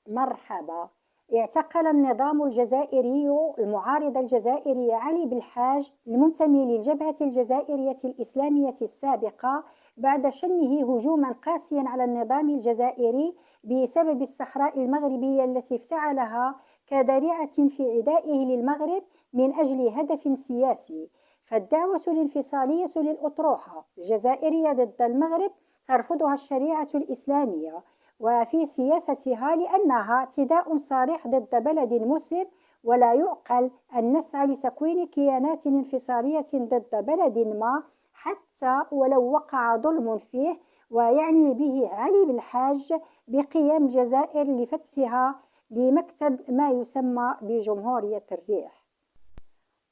مرحبا. اعتقل النظام الجزائري المعارض الجزائري علي بالحاج المنتمي للجبهة الجزائرية الإسلامية السابقة بعد شنه هجوما قاسيا على النظام الجزائري بسبب الصحراء المغربية التي افتعلها كذريعة في عدائه للمغرب من أجل هدف سياسي. فالدعوة الانفصالية للأطروحة الجزائرية ضد المغرب ترفضها الشريعة الإسلامية وفي سياستها لأنها اعتداء صريح ضد بلد مسلم، ولا يعقل أن نسعى لتكوين كيانات انفصالية ضد بلد ما حتى ولو وقع ظلم فيه. ويعني به علي بالحاج بقيام الجزائر لفتحها لمكتب ما يسمى بجمهورية الريح.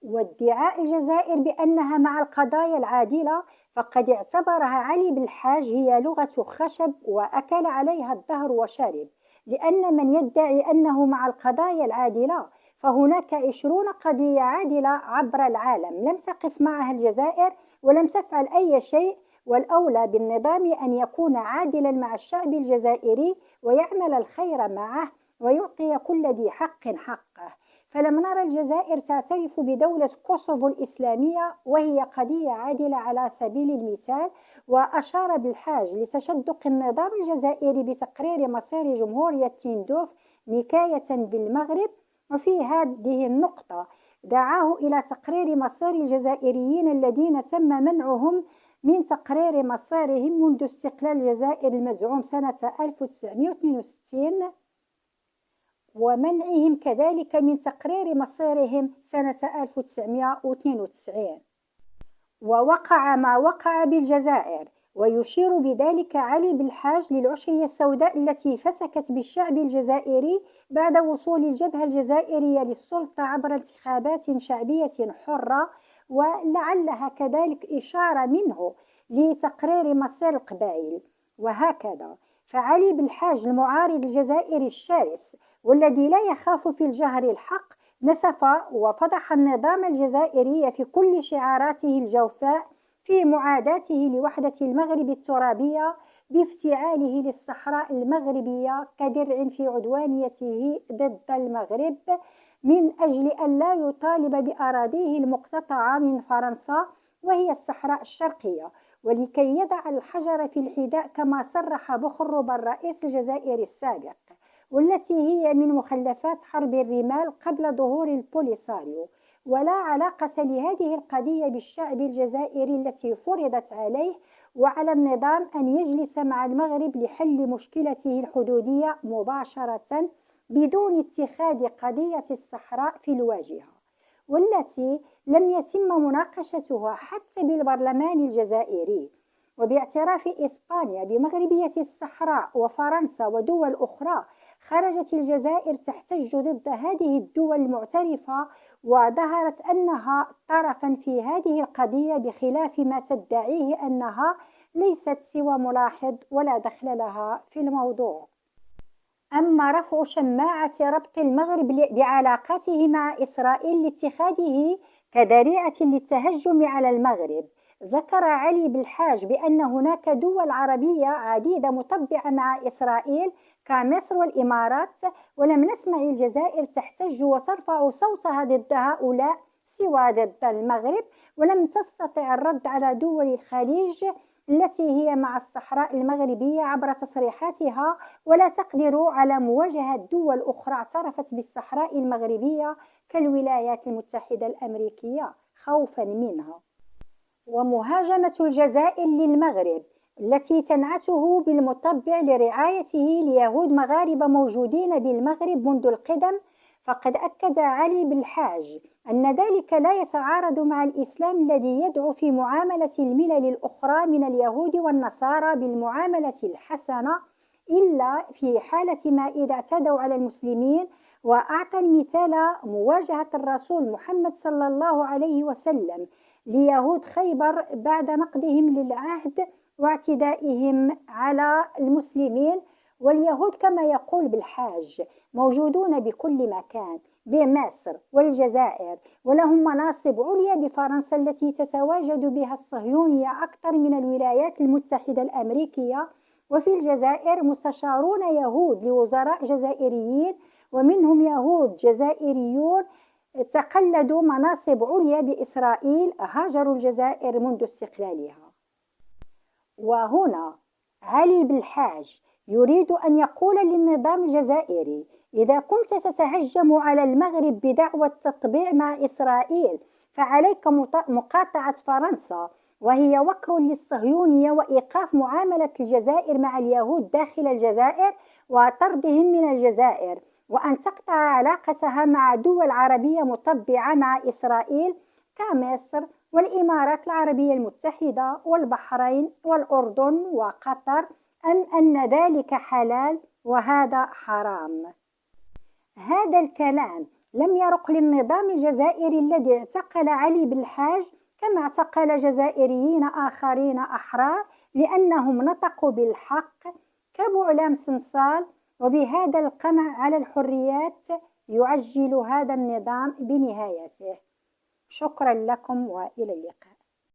وادعاء الجزائر بأنها مع القضايا العادلة فقد اعتبرها علي بالحاج هي لغة خشب وأكل عليها الدهر وشرب، لأن من يدعي أنه مع القضايا العادلة فهناك 20 قضية عادلة عبر العالم لم تقف معها الجزائر ولم تفعل أي شيء. والأولى بالنظام أن يكون عادلا مع الشعب الجزائري ويعمل الخير معه ويعطي كل ذي حق حقه. فلم نرى الجزائر تعترف بدولة كوسوفو الإسلامية وهي قضية عادلة على سبيل المثال. وأشار بالحاج لتشدق النظام الجزائري بتقرير مصير جمهورية تندوف نكاية بالمغرب، وفي هذه النقطة دعاه إلى تقرير مصير الجزائريين الذين تم منعهم من تقرير مصيرهم منذ استقلال الجزائر المزعوم سنة 1962 ومنعهم كذلك من تقرير مصيرهم سنة 1992. ووقع ما وقع بالجزائر، ويشير بذلك علي بالحاج للعشرية السوداء التي فسكت بالشعب الجزائري بعد وصول الجبهة الجزائرية للسلطة عبر انتخابات شعبية حرة، ولعلها كذلك إشارة منه لتقرير مصير القبائل. وهكذا فعلي بالحاج المعارض الجزائري الشرس والذي لا يخاف في الجهر الحق نسف وفضح النظام الجزائري في كل شعاراته الجوفاء في معاداته لوحدة المغرب الترابية بافتعاله للصحراء المغربية كدرع في عدوانيته ضد المغرب من أجل أن لا يطالب بأراضيه المقتطعة من فرنسا وهي الصحراء الشرقية، ولكي يضع الحجر في الحذاء كما صرح بخرب الرئيس الجزائري السابق، والتي هي من مخلفات حرب الرمال قبل ظهور البوليساريو. ولا علاقة لهذه القضية بالشعب الجزائري التي فرضت عليه، وعلى النظام أن يجلس مع المغرب لحل مشكلته الحدودية مباشرة بدون اتخاذ قضية الصحراء في الواجهة، والتي لم يتم مناقشتها حتى بالبرلمان الجزائري. وباعتراف إسبانيا بمغربية الصحراء وفرنسا ودول أخرى خرجت الجزائر تحتج ضد هذه الدول المعترفة، وظهرت أنها طرفا في هذه القضية بخلاف ما تدعيه أنها ليست سوى ملاحظ ولا دخل لها في الموضوع. أما رفع شماعة ربط المغرب بعلاقاته مع إسرائيل لاتخاذه كذريعة للتهجم على المغرب، ذكر علي بالحاج بأن هناك دول عربية عديدة مطبعة مع إسرائيل كمصر والإمارات، ولم نسمع الجزائر تحتج وترفع صوتها ضد هؤلاء سوى ضد المغرب، ولم تستطع الرد على دول الخليج التي هي مع الصحراء المغربية عبر تصريحاتها، ولا تقدر على مواجهة دول أخرى اعترفت بالصحراء المغربية كالولايات المتحدة الأمريكية خوفا منها. ومهاجمة الجزائر للمغرب التي تنعته بالمطبع لرعايته ليهود مغاربة موجودين بالمغرب منذ القدم، فقد أكد علي بالحاج أن ذلك لا يتعارض مع الإسلام الذي يدعو في معاملة الملل الأخرى من اليهود والنصارى بالمعاملة الحسنة إلا في حالة ما إذا اعتدوا على المسلمين. وأعطى المثال مواجهة الرسول محمد صلى الله عليه وسلم ليهود خيبر بعد نقضهم للعهد واعتدائهم على المسلمين. واليهود كما يقول بالحاج موجودون بكل مكان بمصر والجزائر، ولهم مناصب عليا بفرنسا التي تتواجد بها الصهيونية أكثر من الولايات المتحدة الأمريكية، وفي الجزائر مستشارون يهود لوزراء جزائريين، ومنهم يهود جزائريون تقلدوا مناصب عليا بإسرائيل هاجروا الجزائر منذ استقلالها. وهنا علي بالحاج يريد أن يقول للنظام الجزائري: إذا كنت تتهجم على المغرب بدعوى التطبيع مع إسرائيل فعليك مقاطعة فرنسا، وهي وكر للصهيونية، وإيقاف معاملة الجزائر مع اليهود داخل الجزائر وطردهم من الجزائر، وأن تقطع علاقتها مع دول عربية مطبعة مع إسرائيل كمصر والإمارات العربية المتحدة والبحرين والأردن وقطر، أم أن ذلك حلال وهذا حرام. هذا الكلام لم يرق للنظام الجزائري الذي اعتقل علي بالحاج، كما اعتقل جزائريين آخرين أحرار لأنهم نطقوا بالحق كبعلام سنصال. وبهذا القمع على الحريات يعجل هذا النظام بنهايته. شكرا لكم وإلى اللقاء.